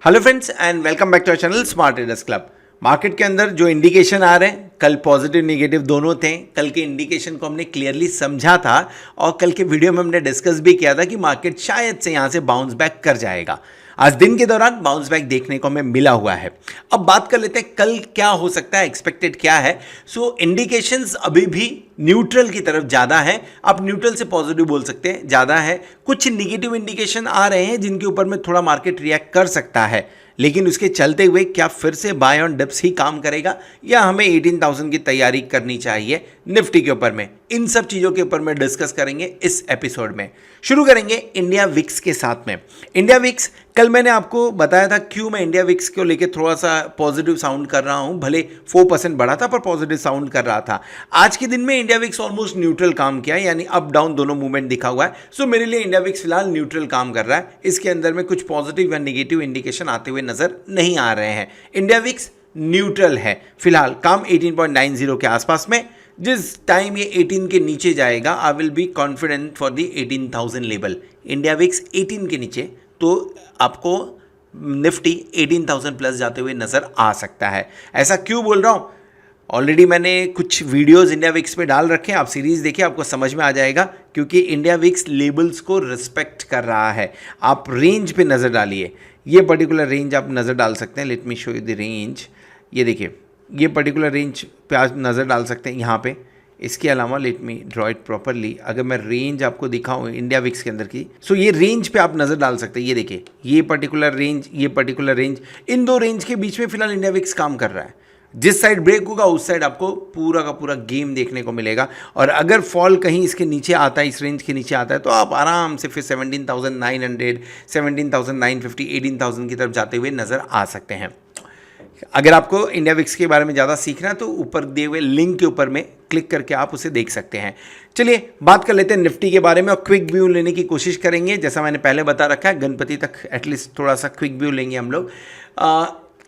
Hello friends and welcome back to our channel Smart Traders Club. Market के अंदर जो indication आ रहे हैं, कल पॉजिटिव नेगेटिव दोनों थे। कल के इंडिकेशन को हमने क्लियरली समझा था और कल के वीडियो में हमने डिस्कस भी किया था कि मार्केट शायद से यहाँ से बाउंस बैक कर जाएगा। आज दिन के दौरान बाउंस बैक देखने को हमें मिला हुआ है। अब बात कर लेते हैं कल क्या हो सकता है, एक्सपेक्टेड क्या है। सो इंडिकेशंस अभी भी न्यूट्रल की तरफ ज़्यादा है। आप न्यूट्रल से पॉजिटिव बोल सकते हैं, ज़्यादा है। कुछ निगेटिव इंडिकेशन आ रहे हैं जिनके ऊपर में थोड़ा मार्केट रिएक्ट कर सकता है, लेकिन उसके चलते हुए क्या फिर से बाय ऑन डिप्स ही काम करेगा या हमें 18,000 की तैयारी करनी चाहिए निफ्टी के ऊपर में। इन सब चीज़ों के ऊपर में डिस्कस करेंगे इस एपिसोड में। शुरू करेंगे इंडिया विक्स के साथ में। इंडिया विक्स कल मैंने आपको बताया था क्यों मैं इंडिया विक्स को लेके थोड़ा सा पॉजिटिव साउंड कर रहा हूं। भले 4% बढ़ा था पर पॉजिटिव साउंड कर रहा था। आज के दिन में इंडिया विक्स ऑलमोस्ट न्यूट्रल काम किया है, यानी अप डाउन दोनों मूवमेंट दिखा हुआ है। सो मेरे लिए इंडिया विक्स फिलहाल न्यूट्रल काम कर रहा है। इसके अंदर में कुछ पॉजिटिव या निगेटिव इंडिकेशन आते हुए नजर नहीं आ रहे हैं। इंडिया विक्स न्यूट्रल है फिलहाल, काम 18.90 के आसपास में। जिस टाइम ये 18 के नीचे जाएगा I will be confident for the 18,000 level. India VIX 18 के नीचे तो आपको निफ्टी 18,000 प्लस जाते हुए नजर आ सकता है। ऐसा क्यों बोल रहा हूँ, ऑलरेडी मैंने कुछ वीडियोस इंडिया विक्स पे डाल रखे हैं, आप सीरीज देखिए आपको समझ में आ जाएगा। क्योंकि इंडिया विक्स लेबल्स को रिस्पेक्ट कर रहा है। आप रेंज पे नज़र डालिए, ये पर्टिकुलर रेंज आप नज़र डाल सकते हैं। Let me show you the range. ये देखिए, ये पर्टिकुलर रेंज पे आप नज़र डाल सकते हैं यहाँ पे। इसके अलावा let me draw it properly. अगर मैं रेंज आपको दिखाऊँ इंडिया विक्स के अंदर की, सो ये रेंज पे आप नज़र डाल सकते हैं। ये देखिए, ये पर्टिकुलर रेंज, ये पर्टिकुलर रेंज, इन दो रेंज के बीच में फिलहाल इंडिया विक्स काम कर रहा है। जिस साइड ब्रेक होगा उस साइड आपको पूरा का पूरा गेम देखने को मिलेगा। और अगर फॉल कहीं इसके नीचे आता है, इस रेंज के नीचे आता है, तो आप आराम से फिर 17,900, 17,950, 18,000 की तरफ जाते हुए नज़र आ सकते हैं। अगर आपको इंडिया विक्स के बारे में ज़्यादा सीखना है तो ऊपर दिए हुए लिंक के ऊपर में क्लिक करके आप उसे देख सकते हैं। चलिए बात कर लेते हैं निफ्टी के बारे में और क्विक व्यू लेने की कोशिश करेंगे। जैसा मैंने पहले बता रखा है, गणपति तक एटलीस्ट थोड़ा सा क्विक व्यू लेंगे हम लोग।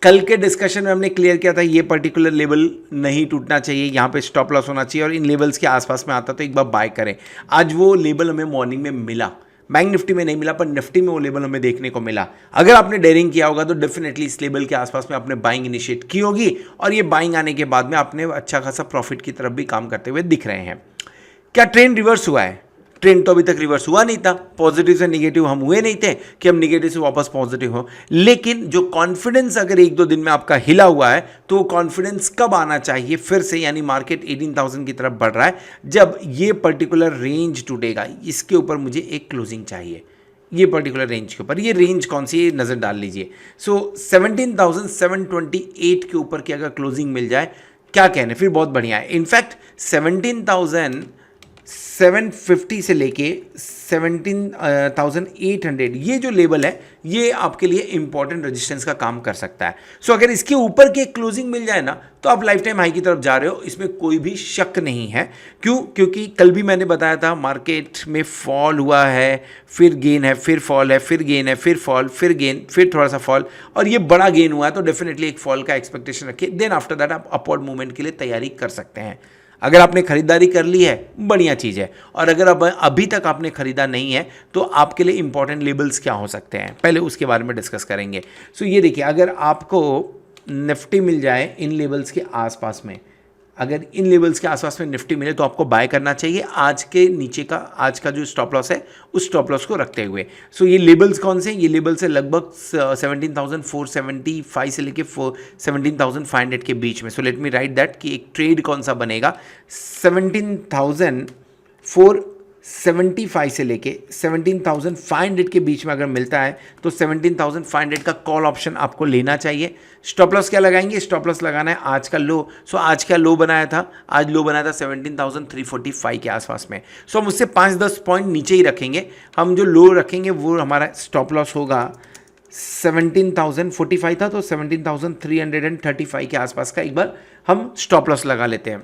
कल के डिस्कशन में हमने क्लियर किया था ये पर्टिकुलर लेवल नहीं टूटना चाहिए, यहाँ पे स्टॉप लॉस होना चाहिए और इन लेवल्स के आसपास में आता तो एक बार बाय करें। आज वो लेवल हमें मॉर्निंग में मिला, बैंक निफ्टी में नहीं मिला पर निफ्टी में वो लेवल हमें देखने को मिला। अगर आपने डेयरिंग किया होगा तो डेफिनेटली इस लेवल के आसपास में आपने बाइंग इनिशिएट की होगी और ये बाइंग आने के बाद में आपने अच्छा खासा प्रॉफिट की तरफ भी काम करते हुए दिख रहे हैं। क्या ट्रेंड रिवर्स हुआ है? ट्रेंड तो अभी तक रिवर्स हुआ नहीं था। पॉजिटिव से निगेटिव हम हुए नहीं थे कि हम निगेटिव से वापस पॉजिटिव हो। लेकिन जो कॉन्फिडेंस अगर एक दो दिन में आपका हिला हुआ है तो वो कॉन्फिडेंस कब आना चाहिए फिर से, यानी मार्केट 18,000 की तरफ बढ़ रहा है, जब ये पर्टिकुलर रेंज टूटेगा। इसके ऊपर मुझे एक क्लोजिंग चाहिए, ये पर्टिकुलर रेंज के ऊपर। ये रेंज कौन सी है नज़र डाल लीजिए। सो 17,728 के ऊपर की अगर क्लोजिंग मिल जाए, क्या कहने, फिर बहुत बढ़िया है। इनफैक्ट 17,750 से लेके 17,800 ये जो लेवल है ये आपके लिए इंपॉर्टेंट रेजिस्टेंस का काम कर सकता है। सो अगर इसके ऊपर की क्लोजिंग मिल जाए ना तो आप लाइफ टाइम हाई की तरफ जा रहे हो, इसमें कोई भी शक नहीं है। क्यों? क्योंकि कल भी मैंने बताया था मार्केट में फॉल हुआ है, फिर गेन है, फिर फॉल है, फिर गेन है, फिर फॉल, फिर गेन, फिर थोड़ा सा फॉल और ये बड़ा गेन हुआ है। तो डेफिनेटली एक फॉल का एक्सपेक्टेशन रखिए, देन आफ्टर दैट आप अपवर्ड मूवमेंट के लिए तैयारी कर सकते हैं। अगर आपने खरीदारी कर ली है बढ़िया चीज़ है, और अगर अब अभी तक आपने खरीदा नहीं है तो आपके लिए इंपॉर्टेंट लेवल्स क्या हो सकते हैं, पहले उसके बारे में डिस्कस करेंगे। सो ये देखिए, अगर आपको निफ्टी मिल जाए इन लेवल्स के आसपास में, अगर इन लेवल्स के आसपास में निफ्टी मिले तो आपको बाय करना चाहिए। आज के नीचे का, आज का जो स्टॉप लॉस है उस स्टॉप लॉस को रखते हुए। सो ये लेवल्स कौन से हैं? ये लेवल्स है लगभग 17,475 से लेके 17,500 के बीच में। So let me right that कि एक ट्रेड कौन सा बनेगा। 17,475 से लेके 17,500 के बीच में अगर मिलता है तो 17,500 का कॉल ऑप्शन आपको लेना चाहिए। स्टॉप लॉस क्या लगाएंगे? स्टॉप लॉस लगाना है आज का लो। सो आज क्या लो बनाया था? आज लो बनाया था 17,345 के आसपास में। सो हम उससे 5-10 पॉइंट नीचे ही रखेंगे। हम जो लो रखेंगे वो हमारा स्टॉप लॉस होगा 17,045 था तो 17,335 के आसपास का एक बार हम स्टॉप लॉस लगा लेते हैं।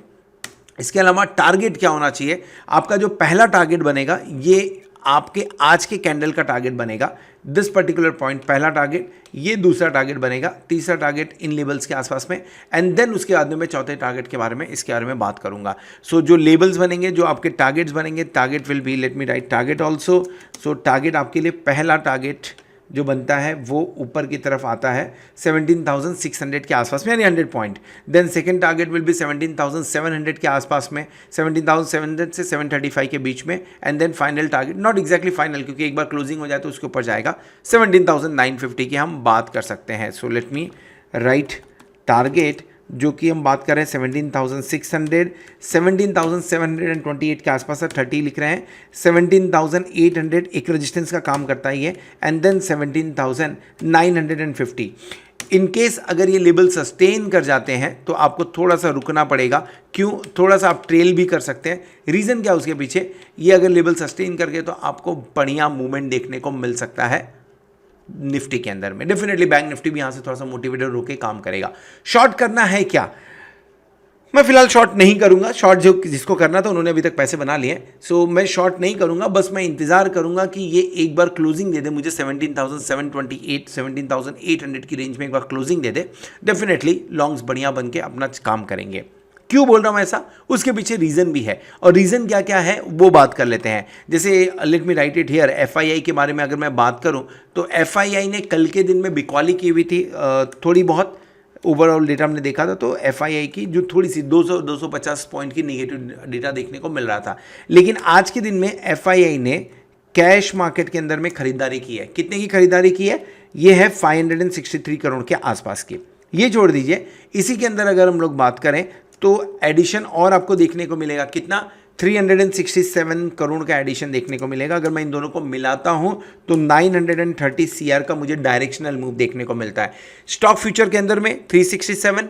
इसके अलावा टारगेट क्या होना चाहिए? आपका जो पहला टारगेट बनेगा ये आपके आज के कैंडल का टारगेट बनेगा, दिस पर्टिकुलर पॉइंट पहला टारगेट, ये दूसरा टारगेट बनेगा, तीसरा टारगेट इन लेवल्स के आसपास में, एंड देन उसके बाद में मैं चौथे टारगेट के बारे में, इसके बारे में बात करूंगा। सो जो लेवल्स बनेंगे, जो आपके टारगेट्स बनेंगे, target will B, late me right target also. So target आपके लिए पहला टारगेट जो बनता है वो ऊपर की तरफ आता है 17,600 के आसपास में, यानी 100 point. Then second target will be 17,700 के आसपास में, 17,700 से 735 के बीच में। And then final target, not exactly final क्योंकि एक बार क्लोजिंग हो जाए तो उसके ऊपर जाएगा, 17,950 की हम बात कर सकते हैं। So let me right target, जो कि हम बात कर रहे हैं 17,600, 17,728 के आसपास है, 30 लिख रहे हैं, 17,800 एक रेजिस्टेंस का काम करता है ये, एंड देन 17,950। इन केस अगर ये लेवल सस्टेन कर जाते हैं तो आपको थोड़ा सा रुकना पड़ेगा। क्यों? थोड़ा सा आप ट्रेल भी कर सकते हैं। रीज़न क्या उसके पीछे? ये अगर लेवल सस्टेन करके तो आपको बढ़िया मूवमेंट देखने को मिल सकता है निफ्टी के अंदर में। डेफिनेटली बैंक निफ्टी भी यहां से थोड़ा सा मोटिवेटेड होकर काम करेगा। शॉर्ट करना है क्या? मैं फिलहाल शॉर्ट नहीं करूंगा। शॉर्ट जो जिसको करना था उन्होंने अभी तक पैसे बना लिए, सो मैं शॉर्ट नहीं करूंगा। बस मैं इंतजार करूंगा कि ये एक बार क्लोजिंग दे दे मुझे 17,728 17,800 की रेंज में एक बार क्लोजिंग दे दे। डेफिनेटली लॉन्ग्स बढ़िया बन के अपना काम करेंगे। क्यों बोल रहा हूं ऐसा? उसके पीछे रीज़न भी है, और रीज़न क्या क्या है वो बात कर लेते हैं। जैसे let me write it here, FII के बारे में अगर मैं बात करूं तो एफआईआई ने कल के दिन में बिकॉली की हुई थी थोड़ी बहुत। ओवरऑल डेटा हमने देखा था तो एफआईआई की जो थोड़ी सी 200-250 पॉइंट की नेगेटिव डेटा देखने को मिल रहा था। लेकिन आज के दिन में एफआईआई ने कैश मार्केट के अंदर में खरीदारी की है। कितने की खरीदारी की है? ये है 563 करोड़ के आसपास की। ये छोड़ दीजिए, इसी के अंदर अगर हम लोग बात करें तो एडिशन और आपको देखने को मिलेगा कितना, 367 करोड़ का एडिशन देखने को मिलेगा। अगर मैं इन दोनों को मिलाता हूं तो 930 सीआर का मुझे डायरेक्शनल मूव देखने को मिलता है। स्टॉक फ्यूचर के अंदर में 367,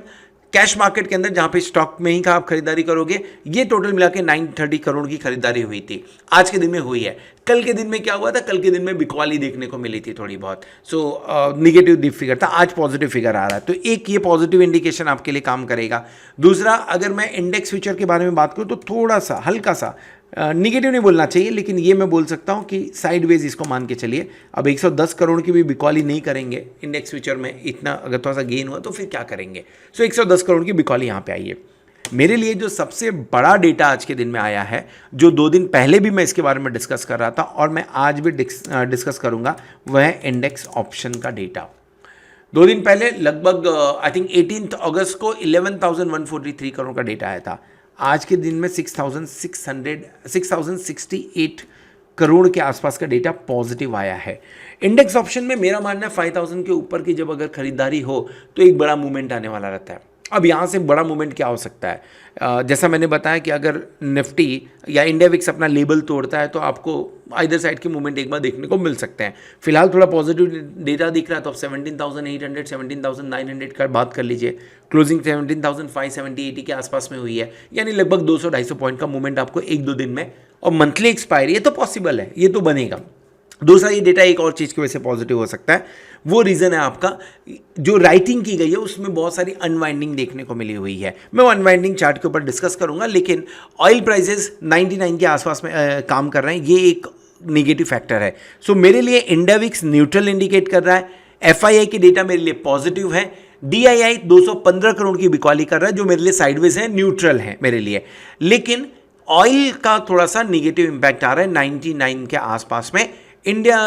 कैश मार्केट के अंदर जहां पे स्टॉक में ही का आप खरीदारी करोगे, ये टोटल मिला के 930 करोड़ की खरीदारी हुई थी, आज के दिन में हुई है। कल के दिन में क्या हुआ था? कल के दिन में बिकवाली देखने को मिली थी थोड़ी बहुत। सो निगेटिव डिप फिगर था, आज पॉजिटिव फिगर आ रहा है, तो एक ये पॉजिटिव इंडिकेशन आपके लिए काम करेगा। दूसरा, अगर मैं इंडेक्स फ्यूचर के बारे में बात करूं तो थोड़ा सा हल्का सा निगेटिव नहीं बोलना चाहिए, लेकिन ये मैं बोल सकता हूं कि साइडवेज इसको मान के चलिए। अब 110 करोड़ की भी बिकॉली नहीं करेंगे इंडेक्स फ्यूचर में, इतना अगर थोड़ा सा गेन हुआ तो फिर क्या करेंगे। सो 110 करोड़ की बिकॉली यहाँ पे आई है। मेरे लिए जो सबसे बड़ा डेटा आज के दिन में आया है, जो 2 दिन पहले भी मैं इसके बारे में डिस्कस कर रहा था और मैं आज भी डिस्कस करूंगा, वह है इंडेक्स ऑप्शन का डेटा। 2 दिन पहले लगभग आई थिंक 18 अगस्त को 11,143 करोड़ का डेटा आया था। आज के दिन में 6,068 करोड़ के आसपास का डेटा पॉजिटिव आया है। इंडेक्स ऑप्शन में मेरा मानना है 5,000 के ऊपर की जब अगर खरीदारी हो तो एक बड़ा मूवमेंट आने वाला रहता है। अब यहाँ से बड़ा मूवमेंट क्या हो सकता है? जैसा मैंने बताया कि अगर निफ्टी या इंडिया विक्स अपना लेवल तोड़ता है तो आपको आइदर साइड के मूवमेंट एक बार देखने को मिल सकते हैं। फिलहाल थोड़ा पॉजिटिव डेटा दिख रहा है तो आप 17,800 17,900 का बात कर लीजिए। क्लोजिंग 17,570 के आसपास में हुई है, यानी लगभग 200-250 पॉइंट का मूवमेंट आपको 1-2 दिन में, और मंथली एक्सपायरी, ये तो पॉसिबल है, ये तो बनेगा। दूसरा, ये डेटा एक और चीज़ की वजह से पॉजिटिव हो सकता है, वो रीज़न है आपका जो राइटिंग की गई है उसमें बहुत सारी अनवाइंडिंग देखने को मिली हुई है। मैं वो अनवाइंडिंग चार्ट के ऊपर डिस्कस करूंगा, लेकिन ऑयल प्राइसेस 99 के आसपास में काम कर रहे हैं, ये एक निगेटिव फैक्टर है। सो मेरे लिए इंडिया विक्स न्यूट्रल इंडिकेट कर रहा है, एफआईआई की डेटा मेरे लिए पॉजिटिव है, डीआईआई 215 करोड़ की बिकॉली कर रहा है जो मेरे लिए साइडवेज है, न्यूट्रल है मेरे लिए। लेकिन ऑयल का थोड़ा सा निगेटिव इंपैक्ट आ रहा है 99 के आसपास में। इंडिया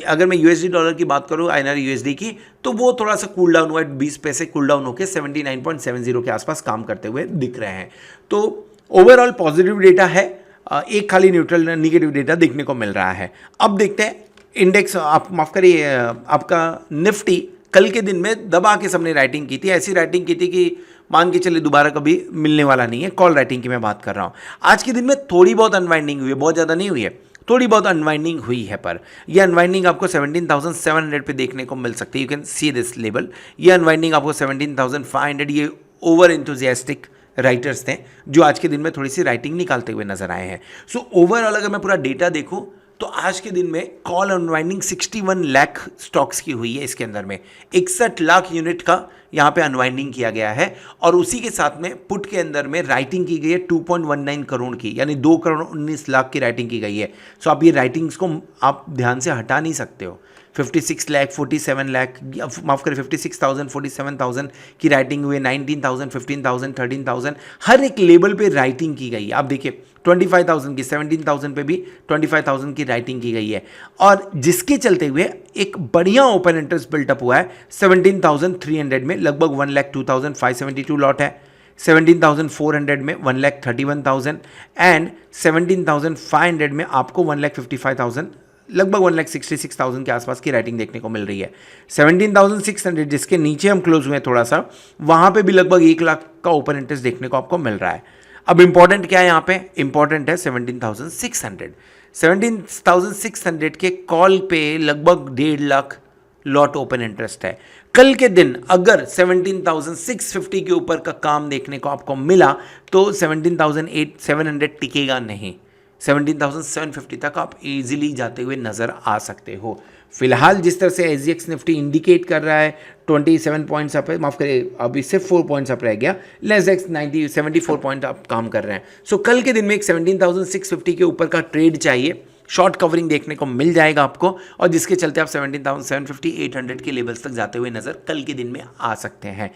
अगर मैं यूएसडी डॉलर की बात करूं, आईएनआर यूएसडी की, तो वो थोड़ा सा कूल डाउन हुआ है, 20 पैसे कूल डाउन होकर 79.70 के आसपास काम करते हुए दिख रहे हैं। तो ओवरऑल पॉजिटिव डेटा है, एक खाली न्यूट्रल निगेटिव डेटा देखने को मिल रहा है। अब देखते हैं इंडेक्स, आप माफ करिए, आपका निफ्टी कल के दिन में दबा के सबने राइटिंग की थी, ऐसी राइटिंग की थी कि मान के चले दोबारा कभी मिलने वाला नहीं है। कॉल राइटिंग की मैं बात कर रहा हूँ। आज के दिन में थोड़ी बहुत अनवाइंडिंग हुई है, बहुत ज़्यादा नहीं हुई है, थोड़ी बहुत अनवाइंडिंग हुई है, पर यह अनवाइंडिंग आपको 17,700 पे देखने को मिल सकती है। You can see this level. ये अनवाइंडिंग आपको 17,500, ये ओवर एंथुजियास्टिक राइटर्स थे जो आज के दिन में थोड़ी सी राइटिंग निकालते हुए नजर आए हैं। सो ओवरऑल अगर मैं पूरा डेटा देखूं तो आज के दिन में कॉल अनवाइंडिंग 61 लाख स्टॉक्स की हुई है। इसके अंदर में 61 लाख यूनिट का यहाँ पे अनवाइंडिंग किया गया है, और उसी के साथ में पुट के अंदर में राइटिंग की गई है 2.19 करोड़ की, यानी 2 करोड़ 19 लाख की राइटिंग की गई है। सो आप ये राइटिंग्स को आप ध्यान से हटा नहीं सकते हो, 56 लाख, 47 लाख, माफ़ करें 56,000, 47,000 की राइटिंग हुई है, 19,000, 15,000, 13,000, हर एक लेवल पे राइटिंग की गई है। आप देखिए 25,000 की, 17,000 पे भी 25,000 की राइटिंग की गई है, और जिसके चलते हुए एक बढ़िया ओपन इंटरेस्ट बिल्टअप हुआ है 17,300 में, लगभग 1,02,572 लॉट है। 17,400 में 1,31,000 एंड 17,500 में आपको 1,55,000, लगभग 1,66,000 के आसपास की राइटिंग देखने को मिल रही है। 17,600 जिसके नीचे हम क्लोज हुए थोड़ा सा, वहां पे भी लगभग 1 लाख का ओपन इंटरेस्ट देखने को आपको मिल रहा है। अब इंपॉर्टेंट क्या है यहाँ पे? इंपॉर्टेंट है 17,600। 17,600 के कॉल पे लगभग 1.5 लाख लॉट ओपन इंटरेस्ट है। कल के दिन अगर 17,650 के ऊपर का काम देखने को आपको मिला तो 17,700 टिकेगा नहीं, 17,750 तक आप इजीली जाते हुए नजर आ सकते हो। फिलहाल जिस तरह से SGX निफ्टी इंडिकेट कर रहा है 27 पॉइंट्स अप है, माफ करिए अभी सिर्फ 4 पॉइंट्स अप रह गया, लेसेक्स 74 पॉइंट अप काम कर रहे हैं। सो कल के दिन में एक 17,650 के ऊपर का ट्रेड चाहिए, शॉर्ट कवरिंग देखने को मिल जाएगा आपको, और जिसके चलते आप 17,750, 800 के लेवल्स तक जाते हुए नजर कल के दिन में आ सकते हैं।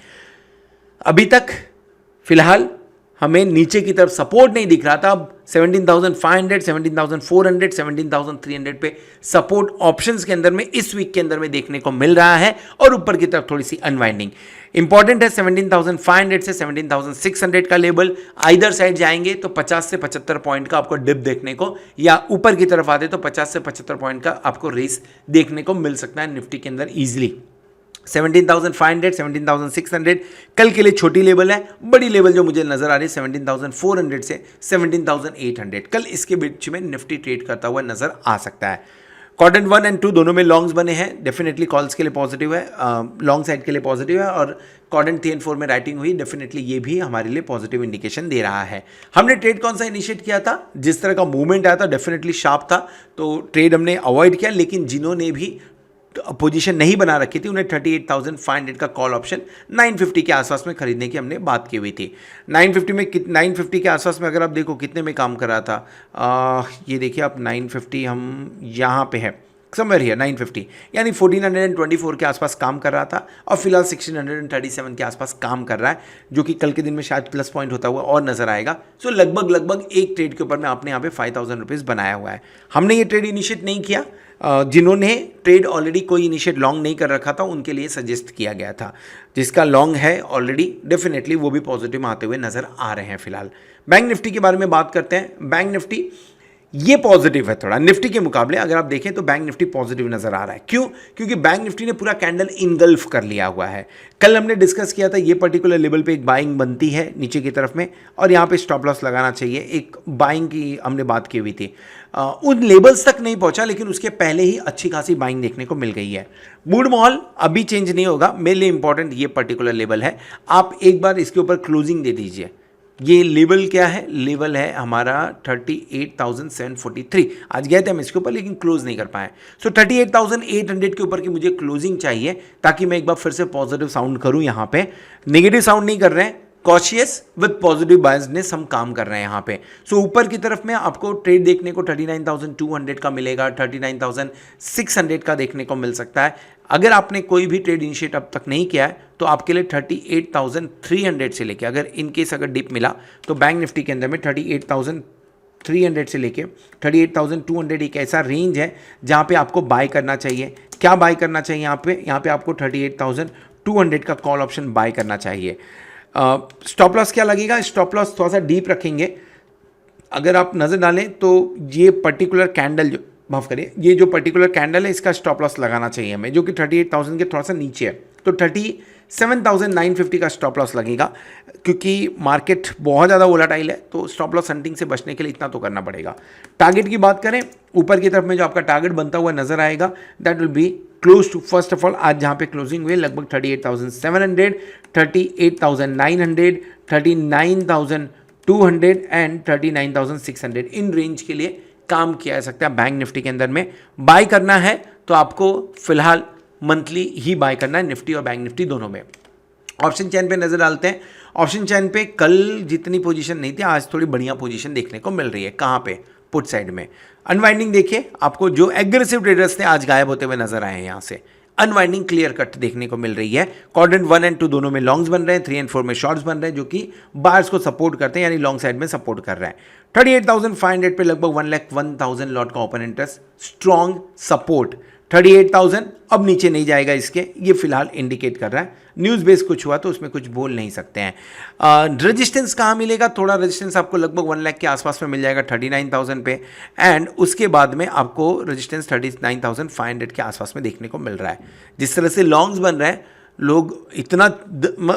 अभी तक फिलहाल हमें नीचे की तरफ सपोर्ट नहीं दिख रहा था, अब 17,500, 17,400, 17,300 पे सपोर्ट ऑप्शंस के अंदर में इस वीक के अंदर में देखने को मिल रहा है, और ऊपर की तरफ थोड़ी सी अनवाइंडिंग इंपॉर्टेंट है। 17,500 से 17,600 का लेवल, आइदर साइड जाएंगे तो 50 से 75 पॉइंट का आपको डिप देखने को, या ऊपर की तरफ आते तो 50 से 75 पॉइंट का आपको रेस देखने को मिल सकता है निफ्टी के अंदर इजीली। 17,500, 17,600 कल के लिए छोटी लेवल है, बड़ी लेवल जो मुझे नजर आ रही है 17,400 से 17,800, कल इसके बीच में निफ्टी ट्रेड करता हुआ नजर आ सकता है। क्वाड्रेंट 1 एंड 2 दोनों में लॉन्ग्स बने हैं, डेफिनेटली कॉल्स के लिए पॉजिटिव है, लॉन्ग साइड के लिए पॉजिटिव है, और क्वाड्रेंट 3 एंड 4 में राइटिंग हुई, डेफिनेटली ये भी हमारे लिए पॉजिटिव इंडिकेशन दे रहा है। हमने ट्रेड कौन सा इनिशिएट किया था? जिस तरह का मूवमेंट आया था डेफिनेटली शार्प था, तो ट्रेड हमने अवॉइड किया, लेकिन जिन्होंने भी पोजीशन नहीं बना रखी थी उन्हें 38,500 का कॉल ऑप्शन 950 के आसपास में खरीदने की हमने बात की हुई थी। 950 के आसपास में अगर आप देखो कितने में काम कर रहा था, ये देखिए आप 950 हम यहाँ पे है समवेयर हियर 950, यानी 1424 के आसपास काम कर रहा था, और फिलहाल 1637 के आसपास काम कर रहा है, जो कि कल के दिन में शायद प्लस पॉइंट होता हुआ और नजर आएगा। सो लगभग एक ट्रेड के ऊपर में आपने यहाँ पे 5,000 रुपीज़ बनाया हुआ है। हमने ये ट्रेड इनिशिएट नहीं किया, जिन्होंने ट्रेड ऑलरेडी कोई इनिशिएट लॉन्ग नहीं कर रखा था उनके लिए सजेस्ट किया गया था। जिसका लॉन्ग है ऑलरेडी डेफिनेटली वो भी पॉजिटिव में आते हुए नजर आ रहे हैं। फिलहाल बैंक निफ्टी के बारे में बात करते हैं। बैंक निफ्टी ये पॉजिटिव है थोड़ा निफ्टी के मुकाबले, अगर आप देखें तो बैंक निफ्टी पॉजिटिव नजर आ रहा है। क्यों? क्योंकि बैंक निफ्टी ने पूरा कैंडल इनगल्फ कर लिया हुआ है। कल हमने डिस्कस किया था ये पर्टिकुलर लेवल पे एक बाइंग बनती है नीचे की तरफ में, और यहाँ पे स्टॉप लॉस लगाना चाहिए, एक बाइंग की हमने बात की हुई थी। उन लेवल्स तक नहीं पहुंचा, लेकिन उसके पहले ही अच्छी खासी बाइंग देखने को मिल गई है। मूड माहौल अभी चेंज नहीं होगा, मेरे लिए इंपॉर्टेंट ये पर्टिकुलर लेवल है। आप एक बार इसके ऊपर क्लोजिंग दे दीजिए। ये लेवल क्या है? लेवल है हमारा 38,743। आज गए थे हम इसके ऊपर लेकिन क्लोज नहीं कर पाए। सो 38,800 के ऊपर की मुझे क्लोजिंग चाहिए, ताकि मैं एक बार फिर से पॉजिटिव साउंड करूं। यहाँ पे नेगेटिव साउंड नहीं कर रहे हैं, कॉशियस विद पॉजिटिव बायसनेस हम काम कर रहे हैं यहाँ पे। सो ऊपर की तरफ में आपको ट्रेड देखने को 39,200 का मिलेगा, 39,600 का देखने को मिल सकता है। अगर आपने कोई भी ट्रेड इनिशिएट अब तक नहीं किया है तो आपके लिए 38,300 से लेके, अगर इन केस अगर डिप मिला तो बैंक निफ्टी के अंदर में 38,300 से लेके 38,200 एक ऐसा रेंज है जहाँ पे आपको बाय करना चाहिए। क्या बाय करना चाहिए यहाँ पे आपको 38,200 का कॉल ऑप्शन बाय करना चाहिए। स्टॉप लॉस क्या लगेगा? स्टॉप लॉस थोड़ा सा डीप रखेंगे। अगर आप नज़र डालें तो ये पर्टिकुलर कैंडल जो माफ़ करिए ये जो पर्टिकुलर कैंडल है इसका स्टॉप लॉस लगाना चाहिए हमें, जो कि 38,000 के थोड़ा सा नीचे है, तो 37,950 का स्टॉप लॉस लगेगा। क्योंकि मार्केट बहुत ज़्यादा वोलाटाइल है तो स्टॉप लॉस हंटिंग से बचने के लिए इतना तो करना पड़ेगा। टारगेट की बात करें, ऊपर की तरफ में जो आपका टारगेट बनता हुआ नजर आएगा that will be close to, first of all आज जहाँ पे क्लोजिंग हुई लगभग 38,700, 38,900, 39,200 एंड 39,600 इन रेंज के लिए काम किया जा सकता है। बैंक निफ्टी के अंदर में बाय करना है तो आपको फिलहाल मंथली ही बाय करना है, निफ्टी और बैंक निफ्टी दोनों में। ऑप्शन चेन पे नजर डालते हैं। ऑप्शन चेन पे कल जितनी पोजीशन नहीं थी आज थोड़ी बढ़िया पोजीशन देखने को मिल रही है। कहाँ पे? पुट साइड में। अनवाइंडिंग देखिए, आपको जो एग्रेसिव ट्रेडर्स थे आज गायब होते हुए नजर आए हैं यहाँ से। अनवाइंडिंग क्लियर कट देखने को मिल रही है। क्वाड्रेंट 1 एंड 2 दोनों में लॉन्ग्स बन रहे हैं, 3 एंड 4 में शॉर्ट्स बन रहे हैं, जो कि बार्स को सपोर्ट करते हैं, यानी लॉन्ग साइड में सपोर्ट कर रहा है। 38,500 पे लगभग 1,01,000 लॉट का ओपन इंटरेस्ट, स्ट्रॉन्ग सपोर्ट। 38,000 अब नीचे नहीं जाएगा इसके, ये फिलहाल इंडिकेट कर रहा है। न्यूज़ बेस कुछ हुआ तो उसमें कुछ बोल नहीं सकते हैं। रेजिस्टेंस कहाँ मिलेगा? थोड़ा रेजिस्टेंस आपको लगभग 1 लाख के आसपास में मिल जाएगा 39,000 पे, एंड उसके बाद में आपको रेजिस्टेंस 39,500 के आसपास में देखने को मिल रहा है। जिस तरह से लॉन्ग्स बन रहे हैं, लोग इतना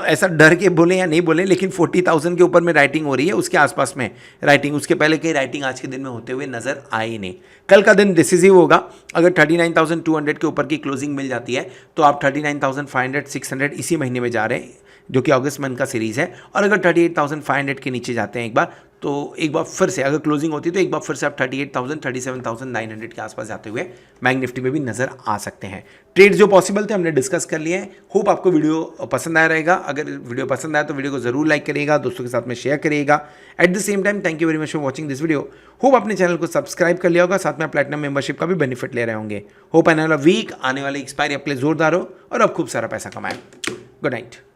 ऐसा डर के बोले या नहीं बोले, लेकिन 40,000 के ऊपर में राइटिंग हो रही है, उसके आसपास में राइटिंग, उसके पहले कहीं राइटिंग आज के दिन में होते हुए नजर आई नहीं। कल का दिन डिसिसिव होगा। अगर 39,200 के ऊपर की क्लोजिंग मिल जाती है तो आप 39,500 600 इसी महीने में जा रहे हैं, जो कि अगस्त मंथ का सीरीज़ है। और अगर 38,500 के नीचे जाते हैं एक बार, तो एक बार फिर से अगर क्लोजिंग होती है तो एक बार फिर से आप 38,000 37,900 के आसपास जाते हुए बैंक निफ्टी में भी नजर आ सकते हैं। ट्रेड जो पॉसिबल थे हमने डिस्कस कर लिए हैं। होप आपको वीडियो पसंद आया रहेगा। अगर वीडियो पसंद आया तो वीडियो को जरूर लाइक करिएगा, दोस्तों के साथ में शेयर करिएगा। At the same time thank you very much for watching this video. Hope अपने चैनल को सब्सक्राइब कर लिया होगा, साथ में आप प्लैटिनम मेंबरशिप का भी बेनिफिट ले रहे होंगे। होप आने वाला वीक, आने वाली एक्सपायरी आपके लिए जोरदार हो और अब खूब सारा पैसा कमाएं। Good night.